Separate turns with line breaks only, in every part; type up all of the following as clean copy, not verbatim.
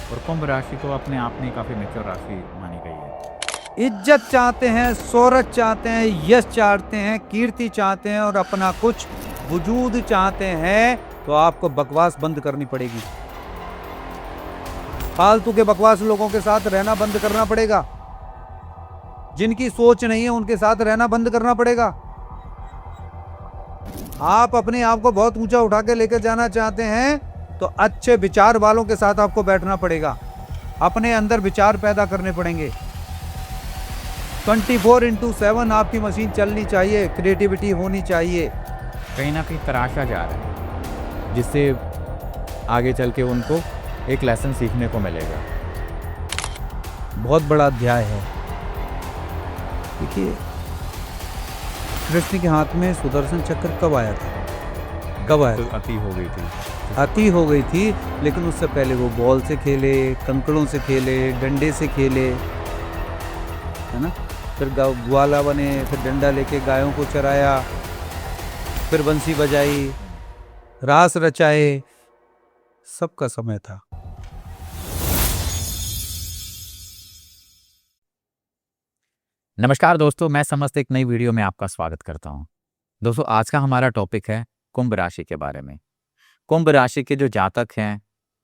और कुंभ राशि तो अपने आप में काफ़ी मैच्योर राशि मानी गई है।
इज्जत चाहते हैं, शोहरत चाहते हैं, यश चाहते हैं, कीर्ति चाहते हैं और अपना कुछ वजूद चाहते हैं, तो आपको बकवास बंद करनी पड़ेगी। फालतू के बकवास लोगों के साथ रहना बंद करना पड़ेगा। जिनकी सोच नहीं है उनके साथ रहना बंद करना पड़ेगा। आप अपने आप को बहुत ऊंचा उठा के लेकर जाना चाहते हैं तो अच्छे विचार वालों के साथ आपको बैठना पड़ेगा। अपने अंदर विचार पैदा करने पड़ेंगे। 24/7 आपकी मशीन चलनी चाहिए, क्रिएटिविटी होनी चाहिए।
कहीं ना कहीं तराशा जा रहा है, जिससे आगे चल के उनको एक लेसन सीखने को मिलेगा।
बहुत बड़ा अध्याय है। देखिए, कृष्ण के हाथ में सुदर्शन चक्र कब आया था? कब आया
तो
था?
अति हो गई थी।
अति हो गई थी, लेकिन उससे पहले वो बॉल से खेले, कंकड़ों से खेले, डंडे से खेले, है ना। फिर ग्वाला बने, फिर डंडा लेके गायों को चराया, फिर बंसी बजाई, रास रचाए। सबका समय था।
नमस्कार दोस्तों, मैं समस्त एक नई वीडियो में आपका स्वागत करता हूं। दोस्तों, आज का हमारा टॉपिक है कुंभ राशि के बारे में। कुंभ राशि के जो जातक हैं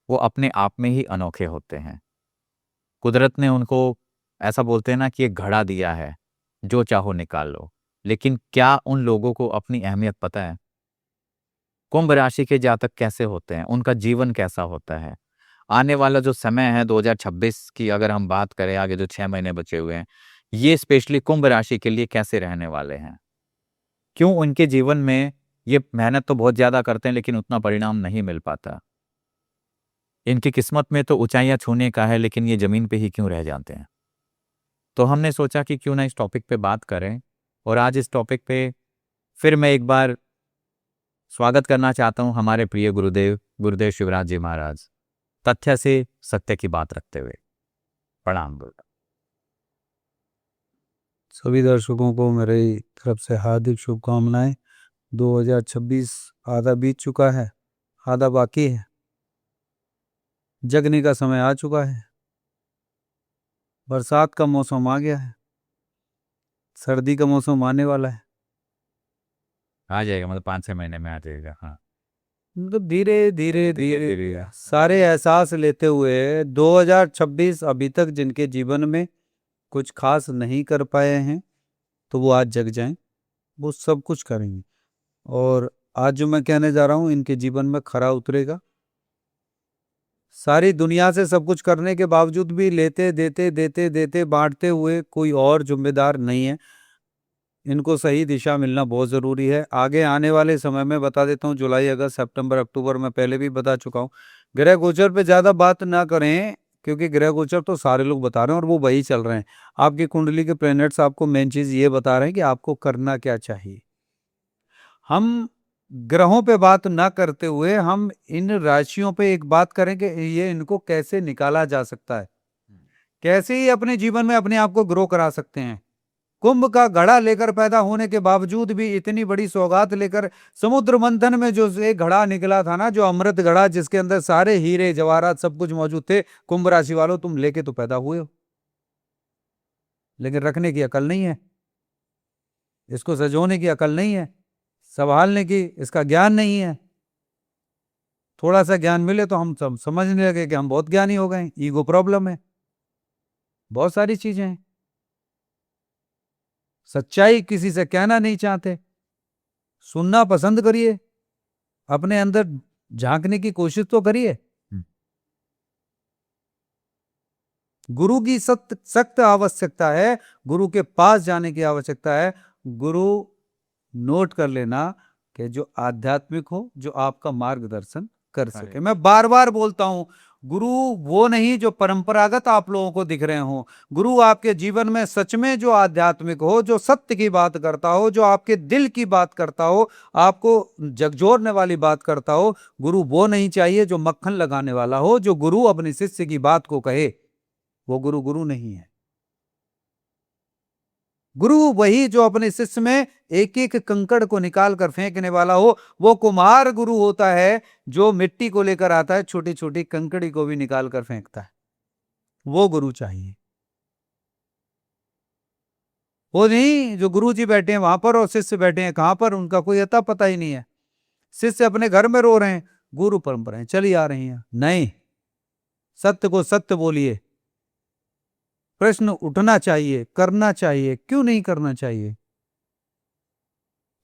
वो अपने आप में ही अनोखे होते हैं। कुदरत ने उनको ऐसा बोलते हैं ना कि एक घड़ा दिया है, जो चाहो निकाल लो। लेकिन क्या उन लोगों को अपनी अहमियत पता है? कुंभ राशि के जातक कैसे होते हैं, उनका जीवन कैसा होता है? आने वाला जो समय है 2026 की अगर हम बात करें, आगे जो 6 महीने बचे हुए हैं, ये स्पेशली कुंभ राशि के लिए कैसे रहने वाले हैं? क्यों उनके जीवन में ये मेहनत तो बहुत ज़्यादा करते हैं लेकिन उतना परिणाम नहीं मिल पाता? इनकी किस्मत में तो ऊंचाइयां छूने का है, लेकिन ये ज़मीन पे ही क्यों रह जाते हैं? तो हमने सोचा कि क्यों ना इस टॉपिक पे बात करें। और आज इस टॉपिक पे फिर मैं एक बार स्वागत करना चाहता हूं हमारे प्रिय गुरुदेव शिवराज जी महाराज, तथ्य से सत्य की बात रखते हुए। प्रणाम गुरुदेव।
सभी दर्शकों को मेरी तरफ से हार्दिक शुभकामनाएं। 2026 आधा बीत चुका है, आधा बाकी है। जगने का समय आ चुका है। बरसात का मौसम आ गया है। सर्दी का मौसम आने वाला है।
आ जाएगा, मतलब 5-6 महीने में आ जाएगा। हाँ,
मतलब धीरे धीरे धीरे धीरे सारे एहसास लेते हुए 2026 अभी तक जिनके जीवन में कुछ खास नहीं कर पाए हैं, तो वो आज जग जाएं। वो सब कुछ करेंगे। और आज जो मैं कहने जा रहा हूं, इनके जीवन में खरा उतरेगा। सारी दुनिया से सब कुछ करने के बावजूद भी लेते देते देते देते बांटते हुए कोई और जिम्मेदार नहीं है। इनको सही दिशा मिलना बहुत ज़रूरी है। आगे आने वाले समय में बता देता हूँ, जुलाई, अगस्त, सितंबर, अक्टूबर में पहले भी बता चुका हूँ। ग्रह गोचर पे ज़्यादा बात ना करें, क्योंकि ग्रह गोचर तो सारे लोग बता रहे हैं और वो वही चल रहे हैं। आपकी कुंडली के प्लैनेट्स आपको मेन चीज़ ये बता रहे हैं कि आपको करना क्या चाहिए। हम ग्रहों पे बात ना करते हुए हम इन राशियों पे एक बात करें कि ये इनको कैसे निकाला जा सकता है, कैसे ही अपने जीवन में अपने आप को ग्रो करा सकते हैं। कुंभ का घड़ा लेकर पैदा होने के बावजूद भी इतनी बड़ी सौगात लेकर समुद्र मंथन में जो एक घड़ा निकला था ना, जो अमृत घड़ा, जिसके अंदर सारे हीरे जवाहरात सब कुछ मौजूद थे, कुंभ राशि वालों तुम लेके तो पैदा हुए हो, लेकिन रखने की अकल नहीं है, इसको सजोने की अकल नहीं है, संभालने की इसका ज्ञान नहीं है। थोड़ा सा ज्ञान मिले तो हम सब समझने लगे कि हम बहुत ज्ञानी हो गए। ईगो प्रॉब्लम है, बहुत सारी चीजें हैं। सच्चाई किसी से कहना नहीं चाहते, सुनना पसंद करिए, अपने अंदर झांकने की कोशिश तो करिए। गुरु की सख्त आवश्यकता है, गुरु के पास जाने की आवश्यकता है। गुरु नोट कर लेना कि जो आध्यात्मिक हो, जो आपका मार्गदर्शन कर सके। मैं बार बार बोलता हूं, गुरु वो नहीं जो परंपरागत आप लोगों को दिख रहे हो। गुरु आपके जीवन में सच में जो आध्यात्मिक हो, जो सत्य की बात करता हो, जो आपके दिल की बात करता हो, आपको झकझोरने वाली बात करता हो। गुरु वो नहीं चाहिए जो मक्खन लगाने वाला हो। जो गुरु अपने शिष्य की बात को कहे, वो गुरु गुरु नहीं है। गुरु वही जो अपने शिष्य में एक एक कंकड़ को निकाल कर फेंकने वाला हो। वो कुम्हार गुरु होता है जो मिट्टी को लेकर आता है, छोटी छोटी कंकड़ी को भी निकाल कर फेंकता है। वो गुरु चाहिए। वो नहीं जो गुरु जी बैठे हैं वहां पर और शिष्य बैठे हैं कहां पर, उनका कोई अता पता ही नहीं है। शिष्य अपने घर में रो रहे हैं, गुरु परंपराएं चली आ रही हैं। नहीं, सत्य को सत्य बोलिए। प्रश्न उठना चाहिए, करना चाहिए, क्यों नहीं करना चाहिए?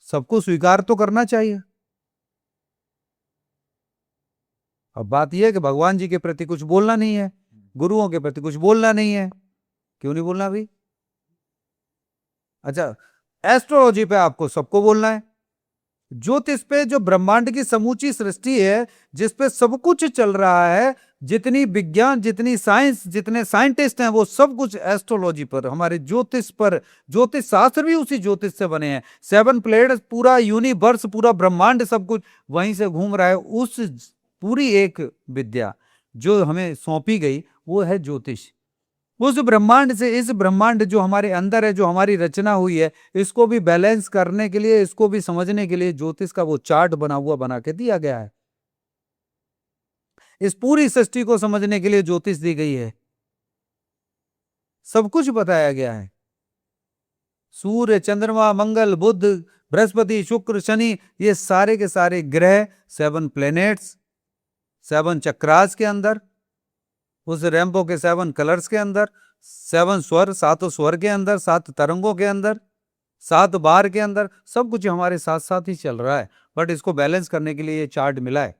सबको स्वीकार तो करना चाहिए। अब बात यह है कि भगवान जी के प्रति कुछ बोलना नहीं है, गुरुओं के प्रति कुछ बोलना नहीं है। क्यों नहीं बोलना भाई? अच्छा, एस्ट्रोलॉजी पे आपको सबको बोलना है, ज्योतिष पे, जो ब्रह्मांड की समूची सृष्टि है, जिस पे सब कुछ चल रहा है, जितनी विज्ञान, जितनी साइंस, जितने साइंटिस्ट हैं, वो सब कुछ एस्ट्रोलॉजी पर, हमारे ज्योतिष पर। ज्योतिष शास्त्र भी उसी ज्योतिष से बने हैं। 7 प्लेनेट्स, पूरा यूनिवर्स, पूरा ब्रह्मांड, सब कुछ वहीं से घूम रहा है। उस पूरी एक विद्या जो हमें सौंपी गई वो है ज्योतिष। उस ब्रह्मांड से, इस ब्रह्मांड जो हमारे अंदर है, जो हमारी रचना हुई है, इसको भी बैलेंस करने के लिए, इसको भी समझने के लिए ज्योतिष का वो चार्ट बना के दिया गया है। इस पूरी सृष्टि को समझने के लिए ज्योतिष दी गई है, सब कुछ बताया गया है। सूर्य, चंद्रमा, मंगल, बुध, बृहस्पति, शुक्र, शनि, ये सारे के सारे ग्रह, 7 प्लेनेट्स, 7 चक्रास के अंदर, उस रेम्बो के 7 कलर्स के अंदर, 7 स्वर, 7 स्वर के अंदर, 7 तरंगों के अंदर, 7 बार के अंदर, सब कुछ हमारे साथ साथ ही चल रहा है। बट इसको बैलेंस करने के लिए ये चार्ट मिला है।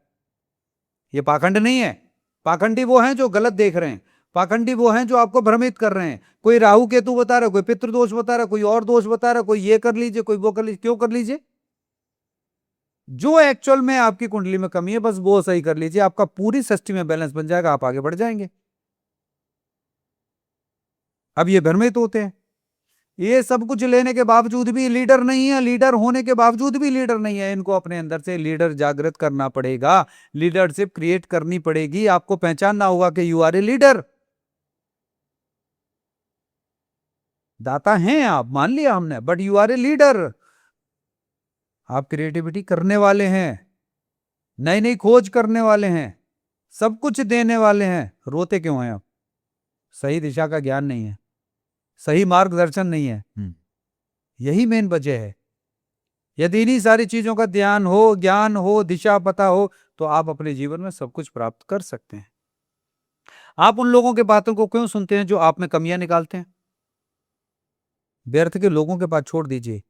ये पाखंड नहीं है। पाखंडी वो हैं जो गलत देख रहे हैं, पाखंडी वो हैं जो आपको भ्रमित कर रहे हैं। कोई राहु केतु बता रहा है, कोई पितृदोष बता रहा है, कोई और दोष बता रहा है, कोई ये कर लीजिए, कोई वो कर लीजिए। क्यों कर लीजिए? जो एक्चुअल में आपकी कुंडली में कमी है, बस वो सही कर लीजिए, आपका पूरी सृष्टि में बैलेंस बन जाएगा, आप आगे बढ़ जाएंगे। अब ये भ्रमित होते हैं, ये सब कुछ लेने के बावजूद भी लीडर नहीं है, लीडर होने के बावजूद भी लीडर नहीं है। इनको अपने अंदर से लीडर जागृत करना पड़ेगा, लीडरशिप क्रिएट करनी पड़ेगी। आपको पहचानना होगा कि यू आर ए लीडर। दाता हैं आप, मान लिया हमने, but you are a leader. आप क्रिएटिविटी करने वाले हैं, नई नई खोज करने वाले हैं, सब कुछ देने वाले हैं। रोते क्यों हैं आप? सही दिशा का ज्ञान नहीं है, सही मार्गदर्शन नहीं है, यही मेन वजह है। यदि इन्हीं सारी चीजों का ध्यान हो, ज्ञान हो, दिशा पता हो, तो आप अपने जीवन में सब कुछ प्राप्त कर सकते हैं। आप उन लोगों के बातों को क्यों सुनते हैं जो आप में कमियां निकालते हैं? व्यर्थ के लोगों के पास छोड़ दीजिए।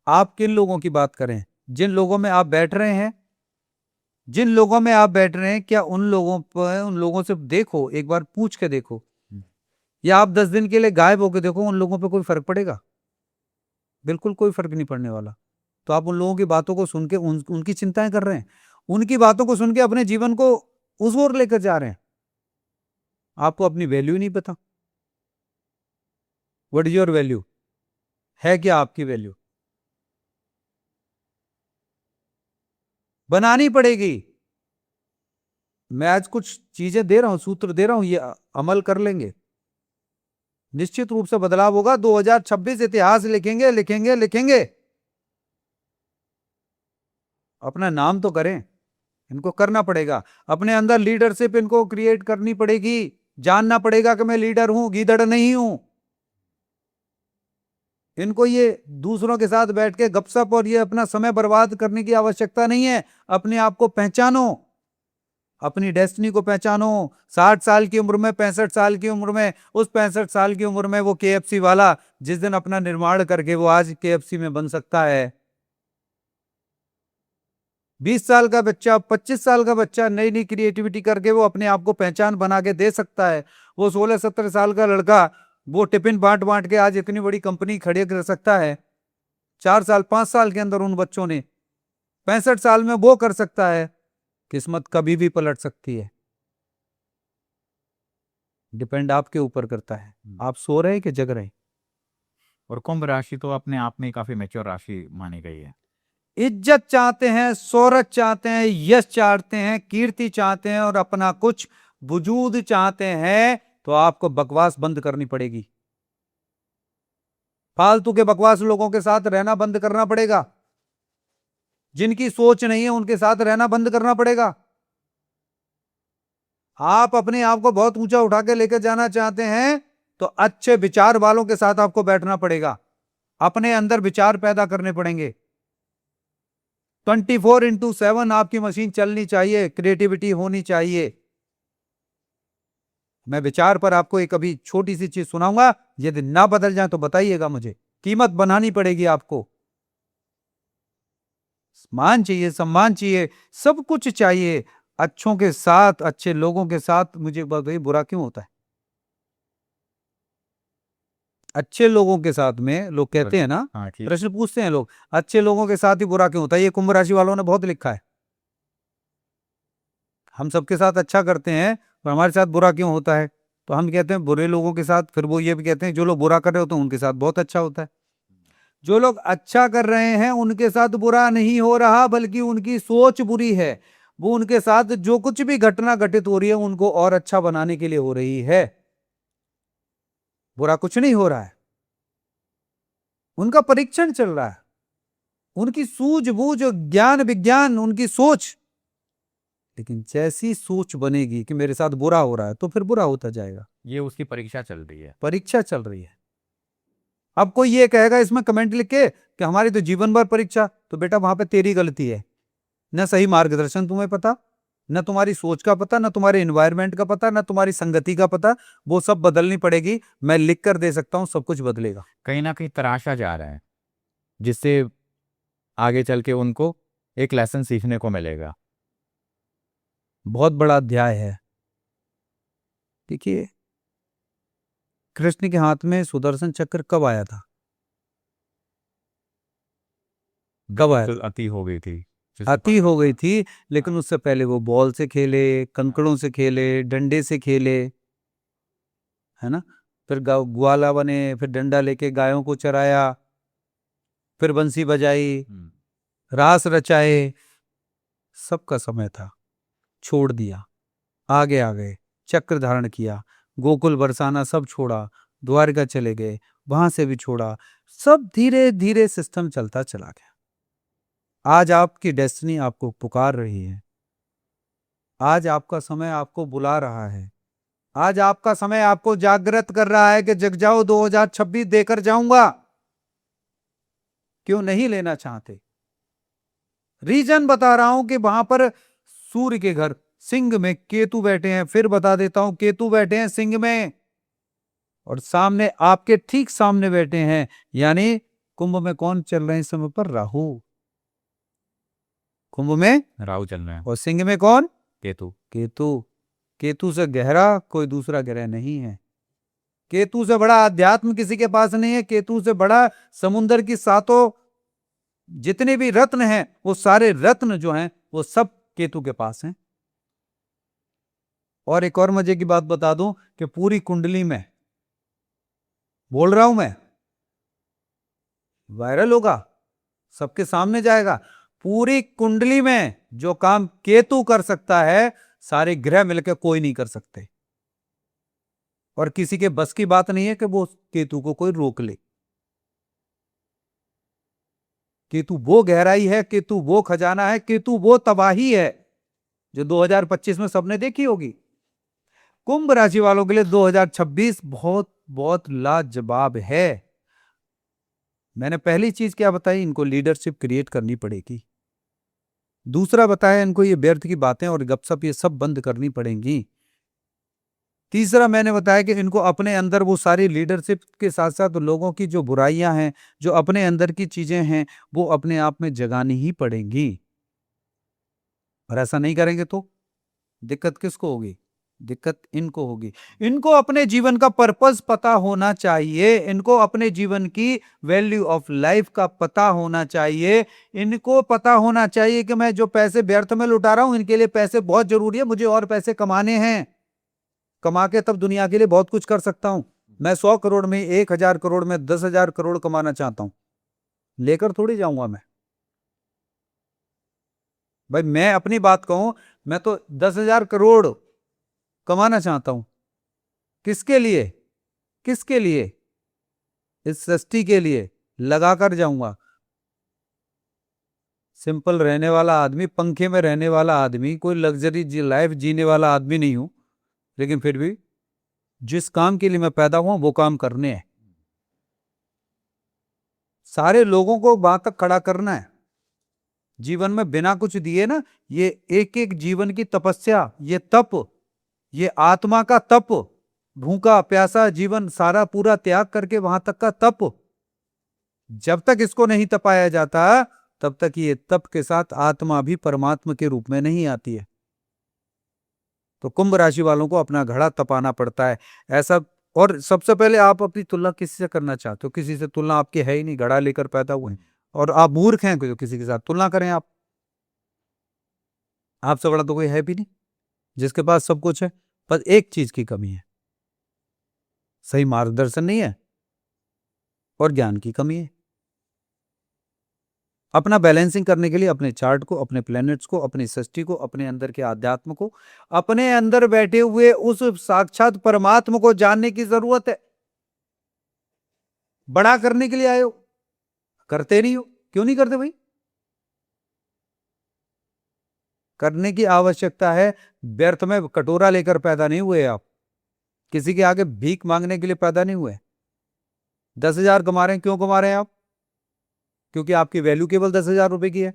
आप किन लोगों की बात करें? जिन लोगों में आप बैठ रहे हैं, जिन लोगों में आप बैठ रहे हैं, क्या उन लोगों पर, उन लोगों से देखो, एक बार पूछ के देखो, या आप 10 दिन के लिए गायब होकर देखो, उन लोगों पर कोई फर्क पड़ेगा? बिल्कुल कोई फर्क नहीं पड़ने वाला। तो आप उन लोगों की बातों को सुन के उनकी चिंताएं कर रहे हैं, उनकी बातों को सुन के अपने जीवन को उस ओर लेकर जा रहे हैं। आपको अपनी वैल्यू नहीं पता। What is your value? है क्या आपकी वैल्यू? बनानी पड़ेगी। मैं आज कुछ चीजें दे रहा हूं, सूत्र दे रहा हूं, ये अमल कर लेंगे, निश्चित रूप से बदलाव होगा। 2026 इतिहास लिखेंगे, लिखेंगे, लिखेंगे। अपना नाम तो करें, इनको करना पड़ेगा। अपने अंदर लीडरशिप इनको क्रिएट करनी पड़ेगी। जानना पड़ेगा कि मैं लीडर हूं, गीदड़ नहीं हूं। इनको ये दूसरों के साथ बैठ के गपशप और ये अपना समय बर्बाद करने की आवश्यकता नहीं है। अपने आप को पहचानो, अपनी डेस्टिनी को पहचानो। 60 साल की उम्र में, 65 साल की उम्र में, उस 65 साल की उम्र में वो KFC वाला जिस दिन अपना निर्माण करके वो आज KFC में बन सकता है। 20 साल का बच्चा, 25 साल का बच्चा नई नई क्रिएटिविटी करके वो अपने आप को पहचान बना के दे सकता है। वो 16-17 साल का लड़का वो टिफिन बांट बांट के आज इतनी बड़ी कंपनी खड़ी कर सकता है। 4 साल 5 साल के अंदर उन बच्चों ने, 65 साल में वो कर सकता है। किस्मत कभी भी पलट सकती है, डिपेंड आपके ऊपर करता है। आप सो रहे हैं कि जग रहे हैं?
और कुंभ राशि तो अपने आप में काफी मैच्योर राशि मानी गई है।
इज्जत चाहते हैं, शोहरत चाहते हैं, यश चाहते हैं, कीर्ति चाहते हैं और अपना कुछ वजूद चाहते हैं, तो आपको बकवास बंद करनी पड़ेगी। फालतू के बकवास लोगों के साथ रहना बंद करना पड़ेगा। जिनकी सोच नहीं है उनके साथ रहना बंद करना पड़ेगा। आप अपने आप को बहुत ऊंचा उठा के लेकर जाना चाहते हैं तो अच्छे विचार वालों के साथ आपको बैठना पड़ेगा। अपने अंदर विचार पैदा करने पड़ेंगे। 24/7 आपकी मशीन चलनी चाहिए, क्रिएटिविटी होनी चाहिए। मैं विचार पर आपको एक अभी छोटी सी चीज सुनाऊंगा, यदि ना बदल जाए तो बताइएगा मुझे। कीमत बनानी पड़ेगी आपको। मान चाहिए, सम्मान चाहिए, सब कुछ चाहिए। अच्छों के साथ, अच्छे लोगों के साथ मुझे बताइए बुरा क्यों होता है? अच्छे लोगों के साथ में लोग कहते हैं ना,
हाँ ठीक।
प्रश्न पूछते हैं लोग, अच्छे लोगों के साथ ही बुरा क्यों होता है? ये कुंभ राशि वालों ने बहुत लिखा है। हम सबके साथ अच्छा करते हैं पर हमारे साथ बुरा क्यों होता है? तो हम कहते हैं बुरे लोगों के साथ, फिर वो ये भी कहते हैं जो लोग बुरा कर रहे होते हैं उनके साथ बहुत अच्छा होता है। जो लोग अच्छा कर रहे हैं उनके साथ बुरा नहीं हो रहा, बल्कि उनकी सोच बुरी है। वो उनके साथ जो कुछ भी घटना घटित हो रही है उनको और अच्छा बनाने के लिए हो रही है। बुरा कुछ नहीं हो रहा है, उनका परीक्षण चल रहा है। उनकी सूझबूझ, ज्ञान विज्ञान, उनकी सोच। लेकिन जैसी सोच बनेगी कि मेरे साथ बुरा हो रहा है तो फिर बुरा होता जाएगा।
ये उसकी परीक्षा चल रही है।
परीक्षा चल रही है। अब कोई ये कहेगा इसमें कमेंट लिख के कि हमारी तो जीवन भर परीक्षा, तो बेटा वहां पे तेरी गलती है। न सही मार्गदर्शन तुम्हें पता, न तुम्हारी सोच का पता, न तुम्हारे एनवायरनमेंट का पता, न तुम्हारी संगति का पता। वो सब बदलनी पड़ेगी। मैं लिख कर दे सकता हूं, सब कुछ बदलेगा।
कहीं ना कहीं तराशा जा रहा है, जिससे आगे चल के उनको एक लेसन सीखने को मिलेगा।
बहुत बड़ा अध्याय है। देखिए, कृष्ण के हाथ में सुदर्शन चक्र कब आया था? कब आया था?
अति हो गई थी।
अति हो गई थी, लेकिन उससे पहले वो बॉल से खेले, कंकड़ों से खेले, डंडे से खेले, है ना? फिर ग्वाला बने, फिर डंडा लेके गायों को चराया, फिर बंसी बजाई, रास रचाए। सबका समय था, छोड़ दिया, आगे आ गए, चक्र धारण किया, गोकुल बरसाना सब छोड़ा, द्वारका चले गए, वहां से भी छोड़ा। सब धीरे धीरे सिस्टम चलता चला गया। आज आपकी डेस्टिनी आपको पुकार रही है। आज आपका समय आपको बुला रहा है। आज आपका समय आपको जागृत कर रहा है कि जग जाओ, 2026 देकर जाऊंगा। क्यों नहीं लेना चाहते? रीजन बता रहा हूं कि वहां पर सूर्य के घर सिंह में केतु बैठे हैं। फिर बता देता हूं, केतु बैठे हैं सिंह में, और सामने आपके ठीक सामने बैठे हैं, यानी कुंभ में कौन चल रहे हैं इस समय पर? राहु। कुंभ में
राहु चल रहे हैं
और सिंह में कौन?
केतु।
केतु। केतु से गहरा कोई दूसरा ग्रह नहीं है। केतु से बड़ा अध्यात्म किसी के पास नहीं है। केतु से बड़ा समुद्र की सातों जितने भी रत्न हैं, वो सारे रत्न जो हैं वो सब केतु के पास हैं। और एक और मजे की बात बता दूं कि पूरी कुंडली में, बोल रहा हूं मैं, वायरल होगा, सबके सामने जाएगा। पूरी कुंडली में जो काम केतु कर सकता है, सारे ग्रह मिलकर कोई नहीं कर सकते। और किसी के बस की बात नहीं है कि वो केतु को कोई रोक ले। केतु वो गहराई है, केतु वो खजाना है, केतु वो तबाही है जो 2025 में सबने देखी होगी। कुंभ राशि वालों के लिए 2026 बहुत बहुत लाजवाब है। मैंने पहली चीज क्या बताई? इनको लीडरशिप क्रिएट करनी पड़ेगी। दूसरा बताया इनको ये व्यर्थ की बातें और गपशप ये सब बंद करनी पड़ेंगी। तीसरा मैंने बताया कि इनको अपने अंदर वो सारी लीडरशिप के साथ साथ लोगों की जो बुराइयां हैं, जो अपने अंदर की चीजें हैं, वो अपने आप में जगानी ही पड़ेंगी। और ऐसा नहीं करेंगे तो दिक्कत किसको होगी? दिक्कत इनको होगी। इनको अपने जीवन का पर्पस पता होना चाहिए। इनको अपने जीवन की वैल्यू ऑफ लाइफ का पता होना चाहिए। इनको पता होना चाहिए कि मैं जो पैसे व्यर्थ में लुटा रहा हूं, इनके लिए पैसे बहुत जरूरी है। मुझे और पैसे कमाने हैं। कमा के तब दुनिया के लिए बहुत कुछ कर सकता हूं। मैं 100 करोड़ में, 1000 करोड़ में, 10,000 करोड़ कमाना चाहता हूं। लेकर थोड़ी जाऊंगा मैं। भाई मैं अपनी बात कहूं, मैं तो 10,000 करोड़ कमाना चाहता हूं। किसके लिए? किसके लिए? इस सृष्टि के लिए लगा कर जाऊंगा। सिंपल रहने वाला आदमी, पंखे में रहने वाला आदमी, कोई लग्जरी लाइफ जीने वाला आदमी नहीं हूं, लेकिन फिर भी जिस काम के लिए मैं पैदा हुआ वो काम करने हैं। सारे लोगों को वहां तक खड़ा करना है। जीवन में बिना कुछ दिए ना, ये एक एक जीवन की तपस्या, ये तप, ये आत्मा का तप, भूखा प्यासा जीवन सारा पूरा त्याग करके वहां तक का तप, जब तक इसको नहीं तपाया जाता तब तक ये तप के साथ आत्मा भी परमात्मा के रूप में नहीं आती है। तो कुंभ राशि वालों को अपना घड़ा तपाना पड़ता है ऐसा। और सबसे पहले आप अपनी तुलना किसी से करना चाहते हो? किसी से तुलना आपकी है ही नहीं, घड़ा लेकर पैदा हुए हैं और आप मूर्ख हैं जो किसी के साथ तुलना करें। आप आपसे बड़ा तो कोई है भी नहीं, जिसके पास सब कुछ है। पर एक चीज की कमी है, सही मार्गदर्शन नहीं है और ज्ञान की कमी है। अपना बैलेंसिंग करने के लिए अपने चार्ट को, अपने प्लैनेट्स को, अपनी सृष्टि को, अपने अंदर के आध्यात्म को, अपने अंदर बैठे हुए उस साक्षात परमात्मा को जानने की जरूरत है। बड़ा करने के लिए आए हो, करते नहीं हो। क्यों नहीं करते भाई? करने की आवश्यकता है। व्यर्थ में कटोरा लेकर पैदा नहीं हुए आप, किसी के आगे भीख मांगने के लिए पैदा नहीं हुए। 10,000 कमा रहे हैं, क्यों कमा रहे हैं आप? क्योंकि आपकी वैल्यू केवल 10,000 रुपए की है।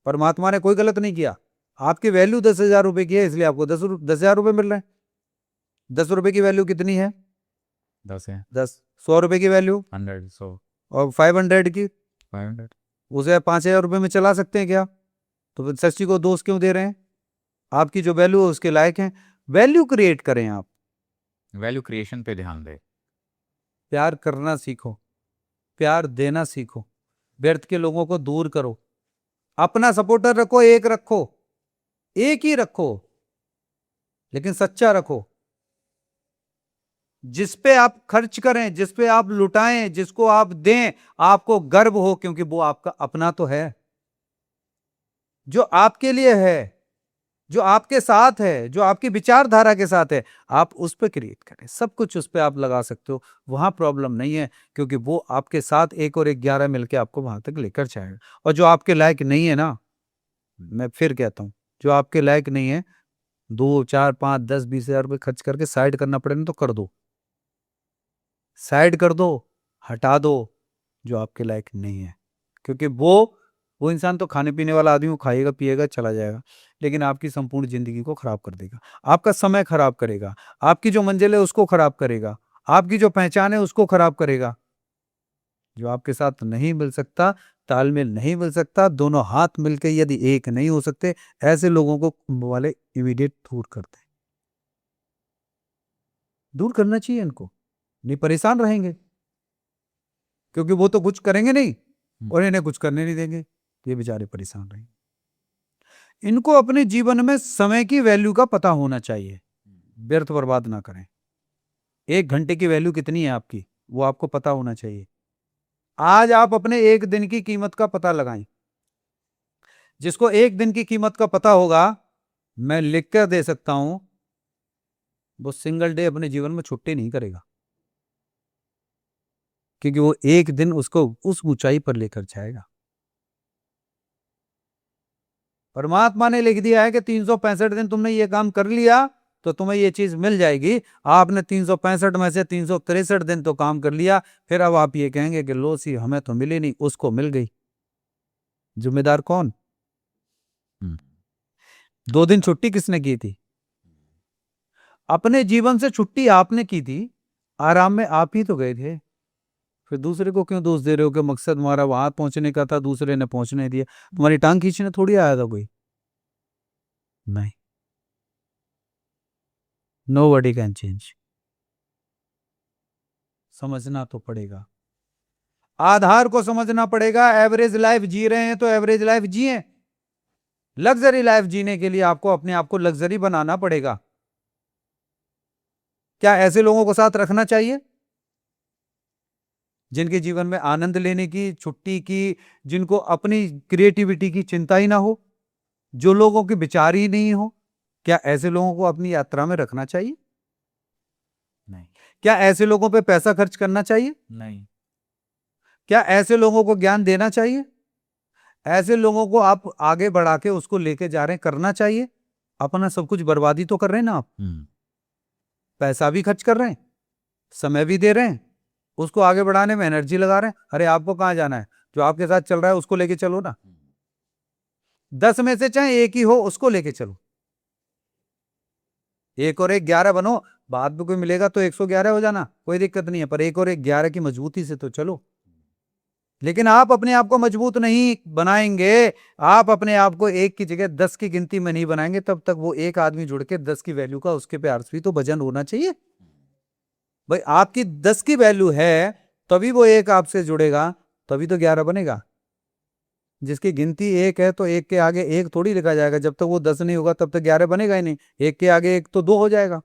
परमात्मा ने कोई गलत नहीं किया, आपकी वैल्यू 10,000 रुपए की है, इसलिए आपको 10,000 रुपए मिल रहे हैं। 10 रुपए की वैल्यू कितनी है?
10 है।
10। 100 रुपए की वैल्यू
100 100
और 500 की,
500
उसे 5,000 रुपए में चला सकते हैं क्या? तो फिर सृष्टि को दोष क्यों दे रहे हैं? आपकी जो वैल्यू है उसके लायक है। वैल्यू क्रिएट करें आप,
वैल्यू क्रिएशन पे ध्यान दे।
प्यार करना सीखो, प्यार देना सीखो, व्यर्थ के लोगों को दूर करो। अपना सपोर्टर रखो, एक रखो, एक ही रखो, लेकिन सच्चा रखो। जिस पे आप खर्च करें, जिस पे आप लुटाएं, जिसको आप दें, आपको गर्व हो, क्योंकि वो आपका अपना तो है, जो आपके लिए है, जो आपके साथ है, जो आपकी विचारधारा के साथ है। आप उस पर क्रिएट करें, सब कुछ उस पर आप लगा सकते हो, वहां प्रॉब्लम नहीं है, क्योंकि वो आपके साथ 1 और 1 11 मिलकर आपको वहां तक लेकर जाएगा। और जो आपके लायक नहीं है ना, मैं फिर कहता हूं, जो आपके लायक नहीं है, 2 4 5 10 20,000 रुपए खर्च करके साइड करना पड़े ना, तो कर दो, साइड कर दो, हटा दो जो आपके लायक नहीं है। क्योंकि वो इंसान तो खाने पीने वाला आदमी, वो खाएगा पिएगा चला जाएगा, लेकिन आपकी संपूर्ण जिंदगी को खराब कर देगा, आपका समय खराब करेगा, आपकी जो मंजिल है उसको खराब करेगा, आपकी जो पहचान है उसको खराब करेगा। जो आपके साथ नहीं मिल सकता, तालमेल नहीं मिल सकता, दोनों हाथ मिलकर यदि एक नहीं हो सकते, ऐसे लोगों को कुंभ वाले इमीडिएट दूर करते हैं। दूर करना चाहिए इनको, नहीं परेशान रहेंगे, क्योंकि वो तो कुछ करेंगे नहीं और इन्हें कुछ करने नहीं देंगे, ये बेचारे परेशान रहेंगे। इनको अपने जीवन में समय की वैल्यू का पता होना चाहिए, व्यर्थ बर्बाद ना करें। 1 घंटे की वैल्यू कितनी है आपकी, वो आपको पता होना चाहिए। आज आप अपने 1 दिन की कीमत का पता लगाएं। जिसको 1 दिन की कीमत का पता होगा, मैं लिख कर दे सकता हूं, वो सिंगल डे अपने जीवन में छुट्टी नहीं करेगा, क्योंकि वो 1 दिन उसको उस ऊंचाई पर लेकर जाएगा। परमात्मा ने लिख दिया है कि 365 दिन तुमने ये काम कर लिया तो तुम्हें ये चीज मिल जाएगी। आपने 365 में से 363 दिन तो काम कर लिया, फिर अब आप ये कहेंगे कि लो सी हमें तो मिली नहीं, उसको मिल गई। जिम्मेदार कौन? 2 दिन छुट्टी किसने की थी? अपने जीवन से छुट्टी आपने की थी, आराम में आप ही तो गए थे। फिर दूसरे को क्यों दोष दे रहे हो कि मकसद तुम्हारा वहां पहुंचने का था, दूसरे ने पहुंचने दिया? तुम्हारी टांग खींचने थोड़ी आया था कोई, नहीं। Nobody can change। समझना तो पड़ेगा, आधार को समझना पड़ेगा। एवरेज लाइफ जी रहे हैं तो एवरेज लाइफ जिए, लग्जरी लाइफ जीने के लिए आपको अपने आप को लग्जरी बनाना पड़ेगा। क्या ऐसे लोगों को साथ रखना चाहिए जिनके जीवन में आनंद लेने की, छुट्टी की, जिनको अपनी क्रिएटिविटी की चिंता ही ना हो, जो लोगों के विचार ही नहीं हो? क्या ऐसे लोगों को अपनी यात्रा में रखना चाहिए? नहीं। क्या ऐसे लोगों पे पैसा खर्च करना चाहिए?
नहीं।
क्या ऐसे लोगों को ज्ञान देना चाहिए? ऐसे लोगों को आप आगे बढ़ा के उसको लेके जा रहे हैं, करना चाहिए? अपना सब कुछ बर्बादी तो कर रहे हैं ना आप। पैसा भी खर्च कर रहे हैं, समय भी दे रहे हैं, उसको आगे बढ़ाने में एनर्जी लगा रहे हैं। अरे आपको कहाँ जाना है? जो आपके साथ चल रहा है उसको लेके चलो ना। 10 में से चाहे एक ही हो, उसको लेके चलो। 1 और 1 11 बनो। बाद में कोई मिलेगा तो 111 हो जाना, कोई दिक्कत नहीं है, पर 1 और 1 11 की मजबूती से तो चलो। लेकिन आप अपने आप को मजबूत नहीं बनाएंगे, आप अपने आप को 1 की जगह 10 की गिनती में नहीं बनाएंगे, तब तक वो एक आदमी जुड़ के 10 की वैल्यू का उसके प्यार से भी तो वजन होना चाहिए। भाई आपकी 10 की वैल्यू है, तभी वो एक आपसे जुड़ेगा, तभी तो 11 बनेगा। जिसकी गिनती 1 है तो 1 के आगे 1 थोड़ी लिखा जाएगा। जब तक वो 10 नहीं होगा तब तक 11 बनेगा ही नहीं। 1 के आगे 1 तो 2 हो जाएगा।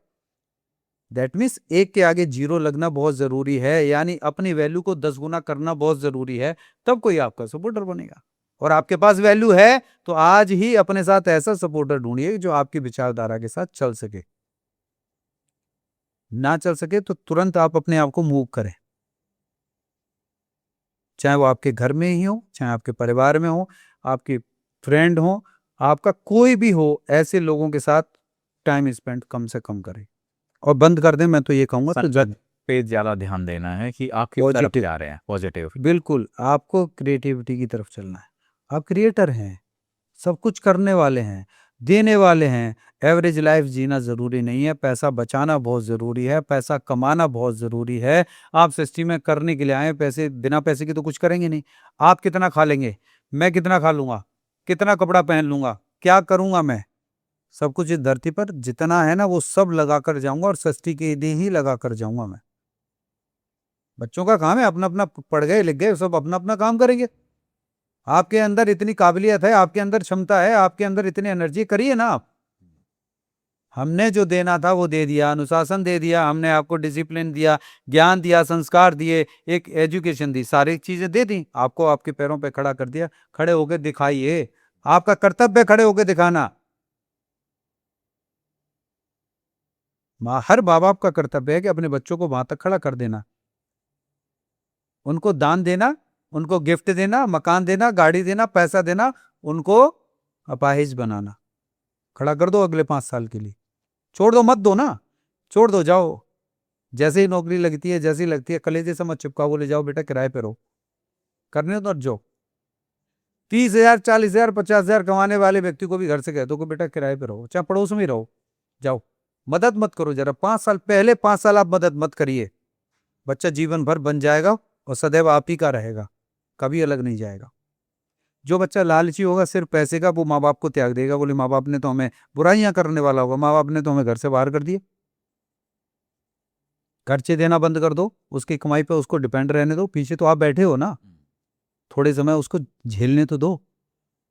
दैट मीन्स 1 के आगे 0 लगना बहुत जरूरी है, यानी अपनी वैल्यू को 10 गुना करना बहुत जरूरी है, तब कोई आपका सपोर्टर बनेगा। और आपके पास वैल्यू है तो आज ही अपने साथ ऐसा सपोर्टर ढूंढिए जो आपकी विचारधारा के साथ चल सके। ना चल सके तो तुरंत आप अपने आप को मूव करें, चाहे वो आपके घर में ही हो, चाहे आपके परिवार में हो, आपके फ्रेंड हो, आपका कोई भी हो, ऐसे लोगों के साथ टाइम स्पेंड कम से कम करें। और बंद कर दें, मैं तो ये कहूंगा तो
संगत पे ज्यादा ध्यान देना है कि आप किस तरफ
पॉजिटिव,
जा रहे हैं, पॉजिटिव।
बिल्कुल आपको क्रिएटिविटी की तरफ चलना है। आप क्रिएटर हैं, सब कुछ करने वाले हैं, देने वाले हैं। एवरेज लाइफ जीना जरूरी नहीं है, पैसा बचाना बहुत जरूरी है, पैसा कमाना बहुत जरूरी है। आप सृष्टि में करने के लिए आए, पैसे बिना पैसे के तो कुछ करेंगे नहीं। आप कितना खा लेंगे, मैं कितना खा लूंगा, कितना कपड़ा पहन लूंगा, क्या करूंगा मैं? सब कुछ इस धरती पर जितना है ना वो सब लगा कर जाऊंगा, और सृष्टि के लिए ही लगा कर जाऊंगा मैं। बच्चों का काम है अपना अपना, पढ़ गए लिख गए सब अपना अपना काम करेंगे। आपके अंदर इतनी काबिलियत है, आपके अंदर क्षमता है, आपके अंदर इतनी एनर्जी, करिए ना आप। हमने जो देना था वो दे दिया, अनुशासन दे दिया, हमने आपको डिसिप्लिन दिया, ज्ञान दिया, संस्कार दिए, एक एजुकेशन दी, सारी चीजें दे दी आपको, आपके पैरों पे खड़ा कर दिया। खड़े होकर दिखाइए, आपका कर्तव्य है खड़े होकर दिखाना। हर माँ बाप का कर्तव्य है कि अपने बच्चों को वहां तक खड़ा कर देना, उनको दान देना, उनको गिफ्ट देना, मकान देना, गाड़ी देना, पैसा देना, उनको अपाहिज बनाना। खड़ा कर दो अगले 5 साल के लिए, छोड़ दो, मत दो ना, छोड़ दो, जाओ। जैसे ही नौकरी लगती है, जैसी लगती है, कलेजे से मत चिपकाओ, बोले जाओ बेटा किराए पे रहो, करने दो जो 30,000 40,000 50,000 कमाने वाले व्यक्ति को भी घर से कह दो कि बेटा किराए पे रहो, चाहे पड़ोस में ही रहो, जाओ। मदद मत करो, जरा 5 साल पहले 5 साल आप मदद मत करिए। बच्चा जीवन भर बन जाएगा और सदैव आप ही का रहेगा, कभी अलग नहीं जाएगा। जो बच्चा लालची होगा सिर्फ पैसे का, वो माँ बाप को त्याग देगा, बोले माँ बाप ने तो हमें बुराइयां करने वाला होगा, माँ बाप ने तो हमें घर से बाहर कर दिया। खर्चे देना बंद कर दो, उसकी कमाई पे उसको डिपेंड रहने दो। पीछे तो आप बैठे हो ना, थोड़े समय उसको झेलने तो दो।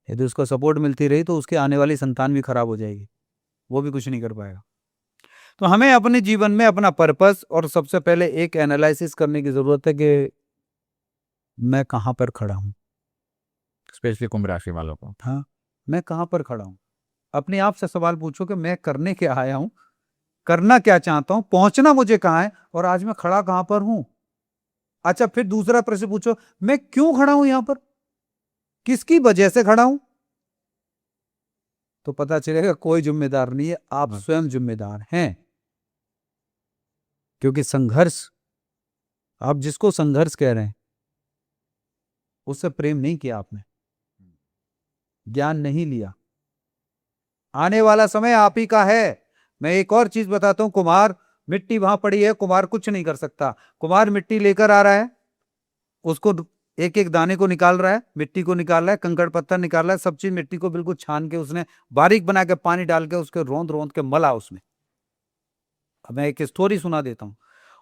यदि उसको सपोर्ट मिलती रही तो उसके आने वाली संतान भी खराब हो जाएगी, वो भी कुछ नहीं कर पाएगा। तो हमें अपने जीवन में अपना पर्पस और सबसे पहले एक एनालिसिस करने की जरूरत है कि मैं कहाँ पर खड़ा हूँ।
स्पेशली कुंभ राशि वालों को।
हाँ, मैं कहाँ पर खड़ा हूँ। अपने आप से सवाल पूछो कि मैं करने क्या आया हूँ, करना क्या चाहता हूँ, पहुंचना मुझे कहाँ है, और आज मैं खड़ा कहाँ पर हूँ। अच्छा, फिर दूसरा प्रश्न पूछो, मैं क्यों खड़ा हूं यहां पर, किसकी वजह से खड़ा हूं। तो पता चलेगा कोई जिम्मेदार नहीं है, आप स्वयं जिम्मेदार हैं। क्योंकि संघर्ष, आप जिसको संघर्ष कह रहे हैं, उससे प्रेम नहीं किया आपने, ज्ञान नहीं लिया। आने वाला समय आप ही का है। मैं एक और चीज बताता हूं, कुम्हार, मिट्टी वहां पड़ी है, कुम्हार कुछ नहीं कर सकता। कुम्हार मिट्टी लेकर आ रहा है, उसको एक एक दाने को निकाल रहा है, मिट्टी को निकाल रहा है, कंकड़ पत्थर निकाल रहा है, सब चीज मिट्टी को बिल्कुल छान के उसने बारीक बना के पानी डाल के उसके रोंद रोंद के मला उसमें। अब मैं एक स्टोरी सुना देता हूं।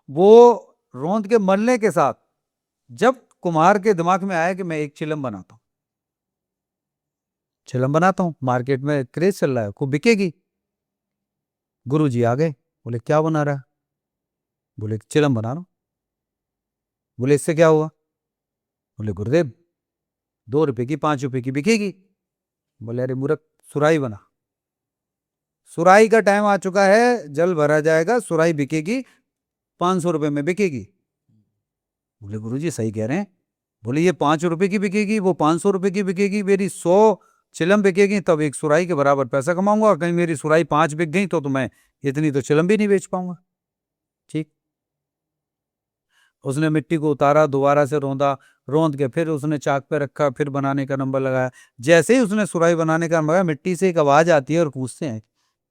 वो रोंद के मलने के साथ जब कुम्हार के दिमाग में आया कि मैं एक चिलम बनाता हूं, चिलम बनाता हूं, मार्केट में क्रेज चल रहा है, खूब बिकेगी। गुरुजी आ गए, बोले क्या बना रहा है? बोले चिलम बना रहा हूं। बोले इससे क्या हुआ? बोले गुरुदेव 2 रुपए की 5 रुपए की बिकेगी। बोले अरे मूर्ख, सुराही बना। सुराही का टाइम आ चुका है, जल भरा जाएगा, सुराही बिकेगी, 500 रुपये में बिकेगी। बोले गुरुजी सही कह रहे हैं। बोले ये 5 रुपए की बिकेगी, वो 500 रुपए की बिकेगी, मेरी 100 चिलम बिकेगी तब एक सुराही के बराबर पैसा कमाऊंगा। कहीं मेरी सुराही 5 बिक गई तो मैं इतनी तो चिलम भी नहीं बेच पाऊंगा। ठीक। उसने मिट्टी को उतारा, दोबारा से रोंद के फिर उसने चाक पे रखा, फिर बनाने का नंबर लगाया। जैसे ही उसने सुराही बनाने का नंबर लगाया, मिट्टी से एक आवाज आती है और पूछते हैं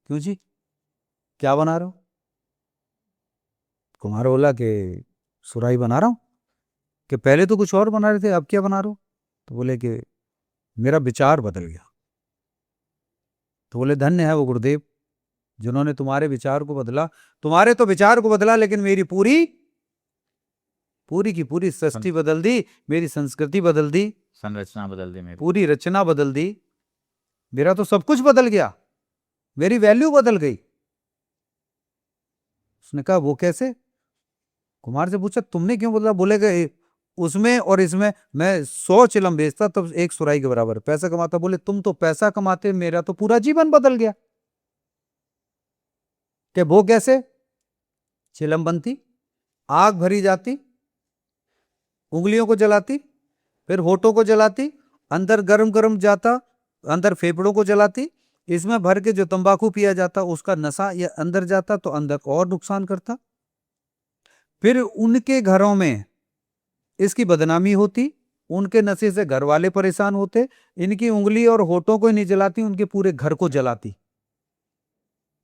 क्यों जी, क्या बना रहे हो? कुम्हार बोला कि सुराही बना रहा हूं। कि पहले तो कुछ और बना रहे थे, अब क्या बना रहे हो? तो बोले कि मेरा विचार बदल गया। तो बोले धन्य है वो गुरुदेव जिन्होंने तुम्हारे विचार को बदला। तुम्हारे तो विचार को बदला, लेकिन मेरी पूरी की पूरी सृष्टि बदल दी, मेरी संस्कृति बदल दी,
संरचना बदल दी, मेरी
पूरी रचना बदल दी। मेरा तो सब कुछ बदल गया, मेरी वैल्यू बदल गई। उसने कहा वो कैसे? कुमार से पूछा तुमने क्यों बदला? बोलेगा उसमें और इसमें मैं 100 चिलम बेचता तब एक सुराही के बराबर पैसा कमाता। बोले तुम तो पैसा कमाते, मेरा तो पूरा जीवन बदल गया। कि वो कैसे? चिलम बनती, आग भरी जाती, उंगलियों को जलाती, फिर होठों को जलाती, अंदर गरम गरम जाता, अंदर फेफड़ों को जलाती, इसमें भर के जो तंबाकू पिया जाता उसका नशा ये अंदर जाता तो अंदर और नुकसान करता। फिर उनके घरों में इसकी बदनामी होती, उनके नशे से घर वाले परेशान होते। इनकी उंगली और होठों को नहीं जलाती, उनके पूरे घर को जलाती।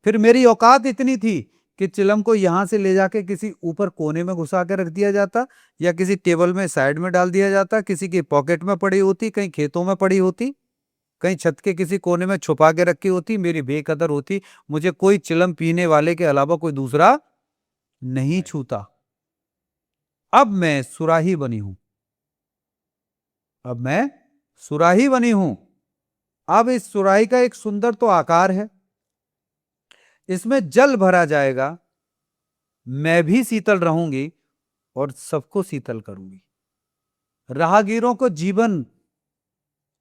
फिर मेरी औकात इतनी थी कि चिलम को यहां से ले जाके किसी ऊपर कोने में घुसा के रख दिया जाता, या किसी टेबल में साइड में डाल दिया जाता, किसी की पॉकेट में पड़ी होती, कहीं खेतों में पड़ी होती, कहीं छत के किसी कोने में छुपा के रखी होती। मेरी बेकदर होती, मुझे कोई चिलम पीने वाले के अलावा कोई दूसरा नहीं छूता। अब मैं सुराही बनी हूं, अब मैं सुराही बनी हूं। अब इस सुराही का एक सुंदर तो आकार है, इसमें जल भरा जाएगा, मैं भी शीतल रहूंगी और सबको शीतल करूंगी। राहगीरों को जीवन,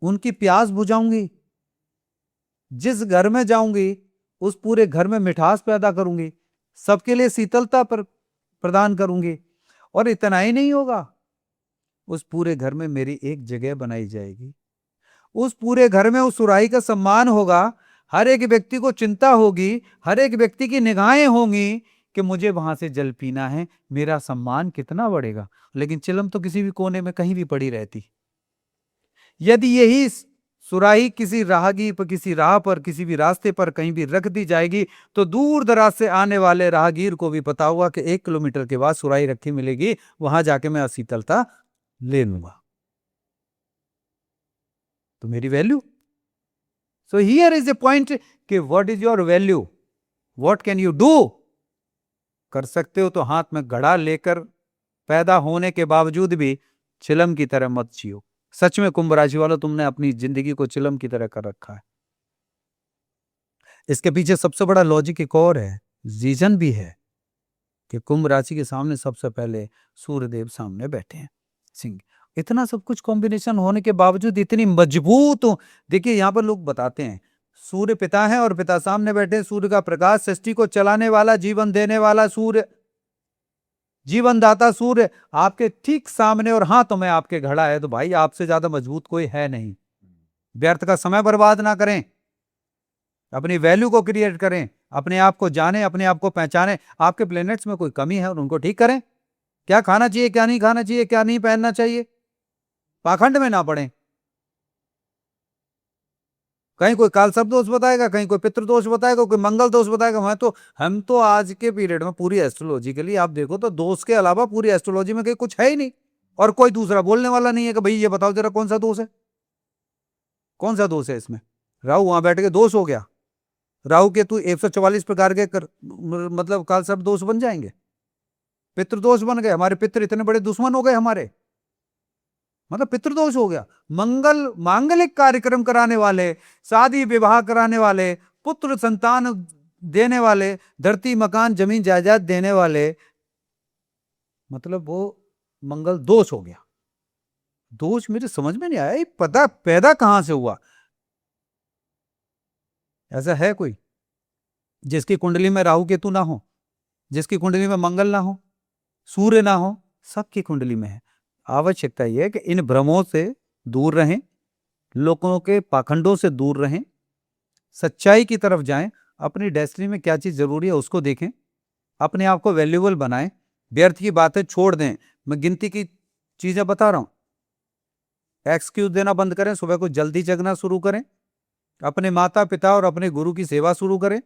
उनकी प्यास बुझाऊंगी। जिस घर में जाऊंगी उस पूरे घर में मिठास पैदा करूंगी, सबके लिए शीतलता प्रदान करूंगी। और इतना ही नहीं होगा, उस पूरे घर में मेरी एक जगह बनाई जाएगी। उस पूरे घर में उस सुराही का सम्मान होगा। हर एक व्यक्ति को चिंता होगी, हर एक व्यक्ति की निगाहें होंगी कि मुझे वहां से जल पीना है। मेरा सम्मान कितना बढ़ेगा। लेकिन चिलम तो किसी भी कोने में कहीं भी पड़ी रहती। यदि यही सुराही किसी राहगीर पर, किसी राह पर, किसी भी रास्ते पर कहीं भी रख दी जाएगी तो दूर दराज से आने वाले राहगीर को भी पता होगा कि 1 किलोमीटर के बाद सुराही रखी मिलेगी, वहां जाके मैं अशीतलता ले लूंगा। तो मेरी value. So here is a point कि what is your value, what can you do. कर सकते हो तो हाथ में घड़ा लेकर पैदा होने के बावजूद भी चिलम की तरह मत जियो। सच में कुंभ राशि वालों, तुमने अपनी जिंदगी को चिलम की तरह कर रखा है। इसके पीछे सबसे बड़ा लॉजिक एक और है, रीजन भी है कि कुंभ राशि के सामने सबसे पहले सूर्यदेव सामने बैठे हैं, सिंह। इतना सब कुछ कॉम्बिनेशन होने के बावजूद इतनी मजबूत। देखिए यहां पर लोग बताते हैं सूर्य पिता है और पिता सामने बैठे। सूर्य का प्रकाश सृष्टि को चलाने वाला, जीवन देने वाला सूर्य, जीवन दाता सूर्य आपके ठीक सामने और हाथों में आपके घड़ा है। तो भाई आपसे ज्यादा मजबूत कोई है नहीं। व्यर्थ का समय बर्बाद ना करें, अपनी वैल्यू को क्रिएट करें, अपने आप को जाने, अपने आप को पहचाने। आपके प्लेनेट्स में कोई कमी है और उनको ठीक करें। क्या खाना चाहिए, क्या नहीं खाना चाहिए, क्या नहीं पहनना चाहिए, पाखंड में ना पड़े। कहीं कोई काल सब दोष बताएगा, कहीं कोई पितृ दोष बताएगा, कोई मंगल दोष बताएगा। हम तो आज के पीरियड में पूरी एस्ट्रोलॉजिकली आप देखो तो दोष के अलावा पूरी एस्ट्रोलॉजी में कहीं कुछ है ही नहीं, और कोई दूसरा बोलने वाला नहीं है कि भाई ये बताओ जरा कौन सा दोष है, कौन सा दोष है इसमें। राहु वहां बैठ के दोष हो गया। राहु के तू 144 प्रकार के मतलब काल सब दोष बन जाएंगे, पितृदोष बन गए। हमारे पितृ इतने बड़े दुश्मन हो गए हमारे, मतलब पितृदोष हो गया। मंगल मांगलिक कार्यक्रम कराने वाले, शादी विवाह कराने वाले, पुत्र संतान देने वाले, धरती मकान जमीन जायदाद देने वाले, मतलब वो मंगल दोष हो गया। दोष मेरे समझ में नहीं आया, ये पता पैदा कहां से हुआ। ऐसा है कोई जिसकी कुंडली में राहु केतु ना हो, जिसकी कुंडली में मंगल ना हो, सूर्य ना हो, सबकी कुंडली में है। आवश्यकता यह है कि इन भ्रमों से दूर रहें, लोगों के पाखंडों से दूर रहें, सच्चाई की तरफ जाएं, अपनी डेस्टिनी में क्या चीज जरूरी है उसको देखें, अपने आप को वैल्यूएबल बनाएं, व्यर्थ की बातें छोड़ दें। मैं गिनती की चीजें बता रहा हूं। एक्सक्यूज देना बंद करें, सुबह को जल्दी जगना शुरू करें, अपने माता पिता और अपने गुरु की सेवा शुरू करें,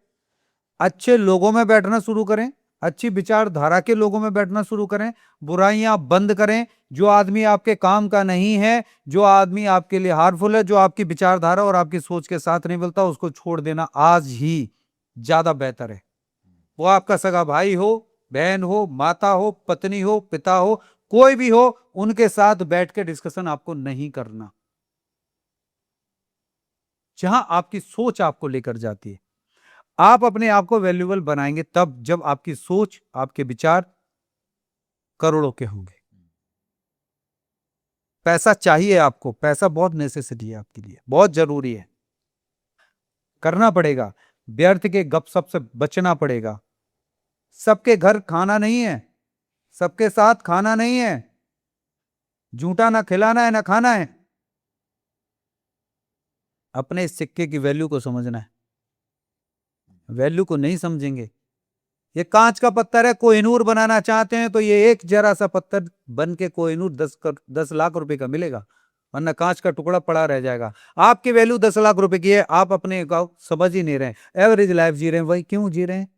अच्छे लोगों में बैठना शुरू करें, अच्छी विचारधारा के लोगों में बैठना शुरू करें, बुराइयां बंद करें। जो आदमी आपके काम का नहीं है, जो आदमी आपके लिए हार्मफुल है, जो आपकी विचारधारा और आपकी सोच के साथ नहीं मिलता, उसको छोड़ देना आज ही ज्यादा बेहतर है। वो आपका सगा भाई हो, बहन हो, माता हो, पत्नी हो, पिता हो, कोई भी हो, उनके साथ बैठ के डिस्कशन आपको नहीं करना। जहां आपकी सोच आपको लेकर जाती है, आप अपने आप को वैल्यूएबल बनाएंगे तब जब आपकी सोच, आपके विचार करोड़ों के होंगे। पैसा चाहिए आपको, पैसा बहुत नेसेसिटी है आपके लिए, बहुत जरूरी है, करना पड़ेगा। व्यर्थ के गपशप से बचना पड़ेगा। सबके घर खाना नहीं है, सबके साथ खाना नहीं है, झूठा ना खिलाना है ना खाना है। अपने इस सिक्के की वैल्यू को समझना है। वैल्यू को नहीं समझेंगे, ये कांच का पत्थर है, कोहिनूर बनाना चाहते हैं तो ये एक जरा सा पत्थर बन के कोहिनूर 10 लाख रुपए का मिलेगा, वरना कांच का टुकड़ा पड़ा रह जाएगा। आपकी वैल्यू 10 लाख रुपए की है, आप अपने को समझ ही नहीं रहे, एवरेज लाइफ जी रहे हैं। वही क्यों जी रहे हैं?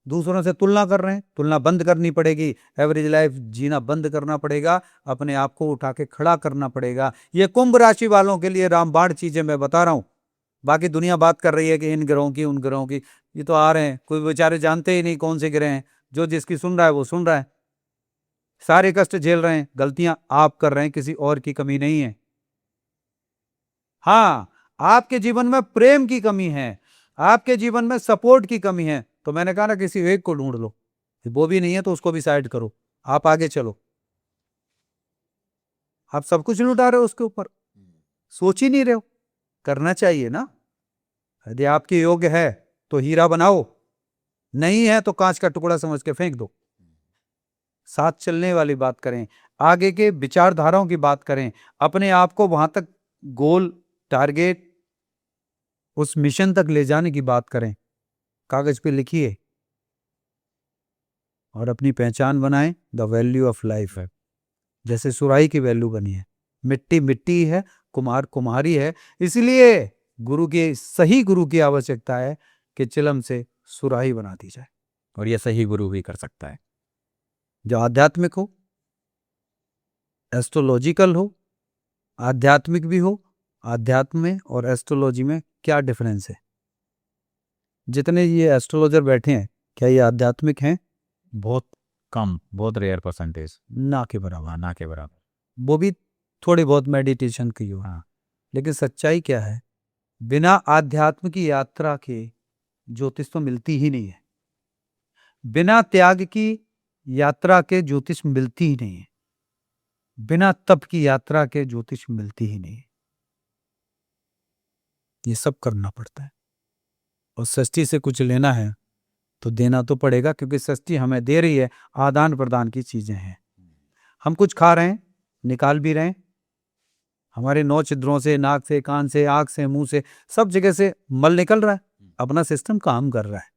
दूसरों से तुलना कर रहे हैं। तुलना बंद करनी पड़ेगी, एवरेज लाइफ जीना बंद करना पड़ेगा, अपने आप को उठा के खड़ा करना पड़ेगा। ये कुंभ राशि वालों के लिए रामबाण चीजें मैं बता रहा हूं। बाकी दुनिया बात कर रही है कि इन ग्रहों की, उन ग्रहों की, ये तो आ रहे हैं, कोई बेचारे जानते ही नहीं कौन से ग्रह हैं। जो जिसकी सुन रहा है वो सुन रहा है, सारे कष्ट झेल रहे हैं। गलतियां आप कर रहे हैं, किसी और की कमी नहीं है। हाँ, आपके जीवन में प्रेम की कमी है, आपके जीवन में सपोर्ट की कमी है, तो मैंने कहा ना किसी एक को ढूंढ लो। वो भी नहीं है तो उसको भी साइड करो, आप आगे चलो। आप सब कुछ लुटा रहे हो उसके ऊपर, सोच ही नहीं रहे हो। करना चाहिए ना। यदि आपके योग्य है तो हीरा बनाओ, नहीं है तो कांच का टुकड़ा समझ के फेंक दो। साथ चलने वाली बात करें, आगे के विचारधाराओं की बात करें, अपने आप को वहां तक, गोल, टारगेट, उस मिशन तक ले जाने की बात करें। कागज पे लिखिए और अपनी पहचान बनाएं। द वैल्यू ऑफ लाइफ है, जैसे सुराही की वैल्यू बनी है। मिट्टी मिट्टी है, कुम्हार कुम्हारी है, इसलिए गुरु की, सही गुरु की आवश्यकता है कि चिलम से सुराही बना दी जाए।
और ये सही गुरु भी कर सकता है।
जो आध्यात्मिक हो, एस्ट्रोलॉजिकल हो, आध्यात्मिक भी हो। आध्यात्म में और एस्ट्रोलॉजी में क्या डिफरेंस है? जितने ये एस्ट्रोलॉजर बैठे हैं, क्या ये आध्यात्मिक हैं?
बहुत कम, बहुत रेयर परसेंटेज।
ना के बराबर।
हाँ, ना के बराबर।
वो भी थोड़ी बहुत मेडिटेशन की हो।
हाँ,
लेकिन सच्चाई क्या है? बिना आध्यात्म की यात्रा के ज्योतिष तो मिलती ही नहीं है। बिना त्याग की यात्रा के ज्योतिष मिलती ही नहीं है। बिना तप की यात्रा के ज्योतिष मिलती ही नहीं है। ये सब करना पड़ता है, और सृष्टि से कुछ लेना है तो देना तो पड़ेगा, क्योंकि सृष्टि हमें दे रही है। आदान प्रदान की चीजें हैं। हम कुछ खा रहे हैं, निकाल भी रहे हैं। हमारे 9 छिद्रों से, नाक से, कान से, आंख से, मुंह से, सब जगह से मल निकल रहा है। अपना सिस्टम काम कर रहा है।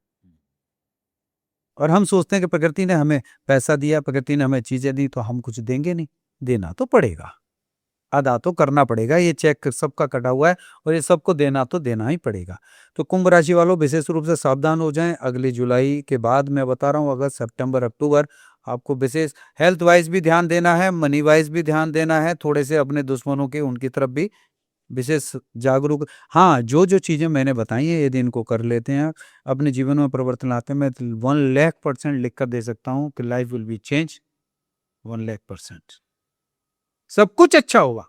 और हम सोचते हैं कि प्रकृति ने हमें पैसा दिया, प्रकृति ने हमें चीजें दी, तो हम कुछ देंगे नहीं। देना तो पड़ेगा, अदा तो करना पड़ेगा। ये चेक सबका कटा हुआ है और ये सबको देना तो देना ही पड़ेगा। तो कुंभ राशि वालों विशेष रूप से सावधान हो जाएं। अगली जुलाई के बाद मैं बता रहा हूँ, अगस्त, सितंबर, अक्टूबर, आपको विशेष हेल्थ वाइज भी ध्यान देना है, मनी वाइज भी ध्यान देना है। थोड़े से अपने दुश्मनों के, उनकी तरफ भी विशेष जागरूक। हाँ, जो जो चीजें मैंने बताई हैं, यदि इनको कर लेते हैं, अपने जीवन में परिवर्तन लाते हैं, मैं 1,00,000% लिख कर दे सकता हूँ कि लाइफ विल बी चेंज 1,00,000%। सब कुछ अच्छा होगा।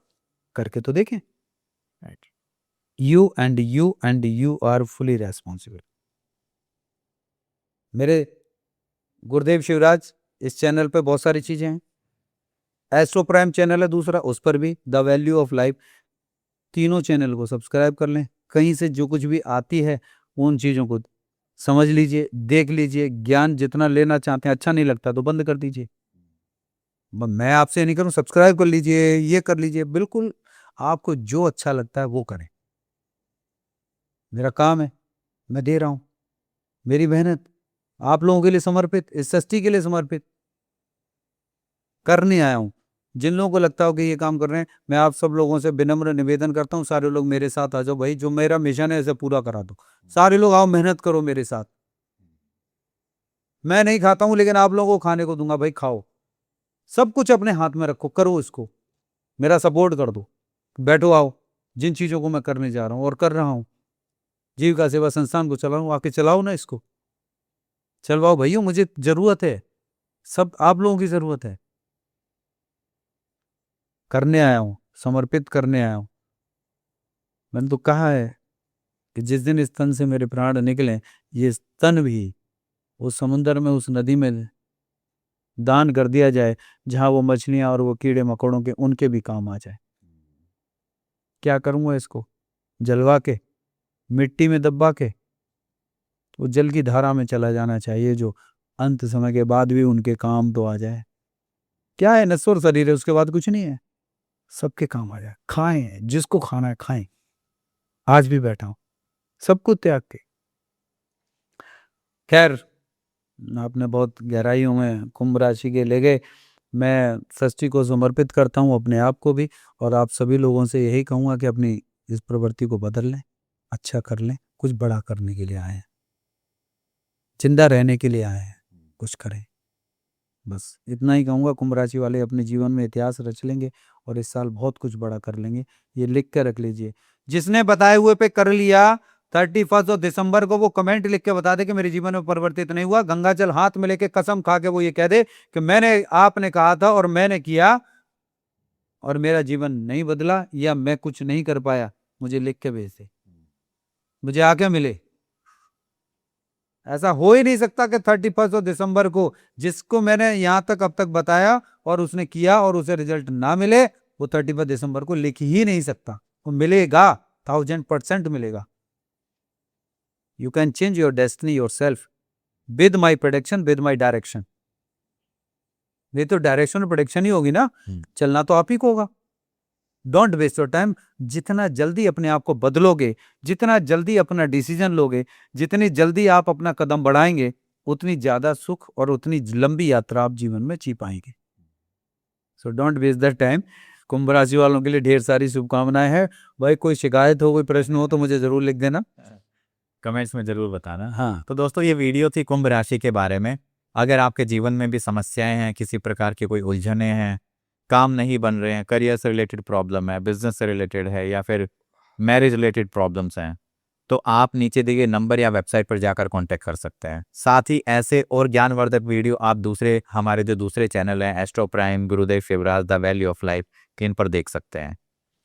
करके तो देखें।
Right.
you are fully responsible। मेरे गुरुदेव शिवराज इस चैनल पे बहुत सारी चीजें हैं। एस्ट्रो प्राइम चैनल है दूसरा, उस पर भी द वैल्यू ऑफ लाइफ। तीनों चैनल को सब्सक्राइब कर लें। कहीं से जो कुछ भी आती है उन चीजों को समझ लीजिए, देख लीजिए, ज्ञान जितना लेना चाहते हैं, अच्छा नहीं लगता तो बंद कर दीजिए। मैं आपसे नहीं करूं सब्सक्राइब कर लीजिए, ये कर लीजिए, बिल्कुल आपको जो अच्छा लगता है वो करें। मेरा काम है, मैं दे रहा हूं, मेरी मेहनत आप लोगों के लिए समर्पित, इस सृष्टि के लिए समर्पित करने आया हूं। जिन लोगों को लगता हो कि ये काम कर रहे हैं, मैं आप सब लोगों से विनम्र निवेदन करता हूं, सारे लोग मेरे साथ आ जाओ भाई, जो मेरा मिशन है इसे पूरा करा दो। सारे लोग आओ, मेहनत करो मेरे साथ। मैं नहीं खाता हूं लेकिन आप लोगों को खाने को दूंगा भाई, खाओ। सब कुछ अपने हाथ में रखो, करो इसको, मेरा सपोर्ट कर दो। बैठो, आओ, जिन चीजों को मैं करने जा रहा हूं और कर रहा हूं, जीविका सेवा संस्थान को चला रहा हूं, आके चलाओ ना इसको, चलवाओ भैया, मुझे जरूरत है, सब आप लोगों की जरूरत है। करने आया हूं, समर्पित करने आया हूं। मैंने तो कहा है कि जिस दिन इस तन से मेरे प्राण निकले, ये तन भी उस समुद्र में, उस नदी में दान कर दिया जाए, जहां वो मछलियां और वो कीड़े मकोड़ों के उनके भी काम आ जाए। क्या करूंगा इसको? जलवा के, मिट्टी में दबा के, वो जल की धारा में चला जाना चाहिए, जो अंत समय के बाद भी उनके काम तो आ जाए। क्या है, नश्वर शरीर है, उसके बाद कुछ नहीं है, सबके काम आ जाए। खाएं, जिसको खाना है खाएं। आज भी बैठा हूं सब कुछ त्याग के। खैर, आपने बहुत गहराइयों में कुंभ राशि के ले गए। मैं सृष्टि को समर्पित करता हूं, अपने आप को भी, और आप सभी लोगों से यही कहूंगा कि अपनी इस प्रवृत्ति को बदल लें, अच्छा कर लें, कुछ बड़ा करने के लिए आए हैं, जिंदा रहने के लिए आए हैं, कुछ करें। बस इतना ही कहूंगा। कुंभ राशि वाले अपने जीवन में इतिहास रच लेंगे और इस साल बहुत कुछ बड़ा कर लेंगे। ये लिख कर रख लीजिए, जिसने बताए हुए पे कर लिया 31 दिसंबर को, वो कमेंट लिख के बता दे कि मेरे जीवन में परिवर्तित नहीं हुआ। गंगाजल हाथ में लेके कसम खा के वो ये कह दे कि मैंने, आपने कहा था और मैंने किया और मेरा जीवन नहीं बदला, या मैं कुछ नहीं कर पाया। मुझे लिख के भेज दे, मुझे आके मिले। ऐसा हो ही नहीं सकता कि 31 दिसंबर को, जिसको मैंने यहां तक अब तक बताया और उसने किया और उसे रिजल्ट ना मिले, वो 31 दिसंबर को लिख ही नहीं सकता। वो मिलेगा, 1000% मिलेगा। You can change your destiny your self with my prediction, with my direction. ये तो डायरेक्शन और प्रोडिक्शन ही होगी ना, चलना तो आप ही को होगा। Don't waste your time. जितना जल्दी अपने आप को बदलोगे, जितना जल्दी अपना डिसीजन लोगे, जितनी जल्दी आप अपना कदम बढ़ाएंगे, उतनी ज्यादा सुख और उतनी लंबी यात्रा आप जीवन में जी पाएंगे। So don't waste the time. कुंभ राशि वालों के लिए ढेर सारी शुभकामनाएं हैं। भाई कोई शिकायत हो, कोई प्रश्न हो तो मुझे जरूर लिख देना,
कमेंट्स में जरूर बताना।
हाँ।
तो दोस्तों, ये वीडियो थी कुंभ राशि के बारे में। अगर आपके जीवन में भी समस्याएं हैं, किसी प्रकार की कोई उलझने हैं, काम नहीं बन रहे हैं, करियर से रिलेटेड प्रॉब्लम है, बिजनेस से रिलेटेड है, या फिर मैरिज रिलेटेड प्रॉब्लम्स हैं, तो आप नीचे दिए गए नंबर या वेबसाइट पर जाकर कांटेक्ट कर सकते हैं। साथ ही ऐसे और ज्ञानवर्धक वीडियो आप हमारे जो दूसरे चैनल हैं, astro prime, Gurudev Shivraj, the value of life, इन पर देख सकते हैं।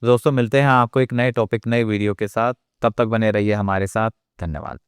दोस्तों, मिलते हैं आपको एक नए टॉपिक, नए वीडियो के साथ। तब तक बने रहिए हमारे साथ। धन्यवाद।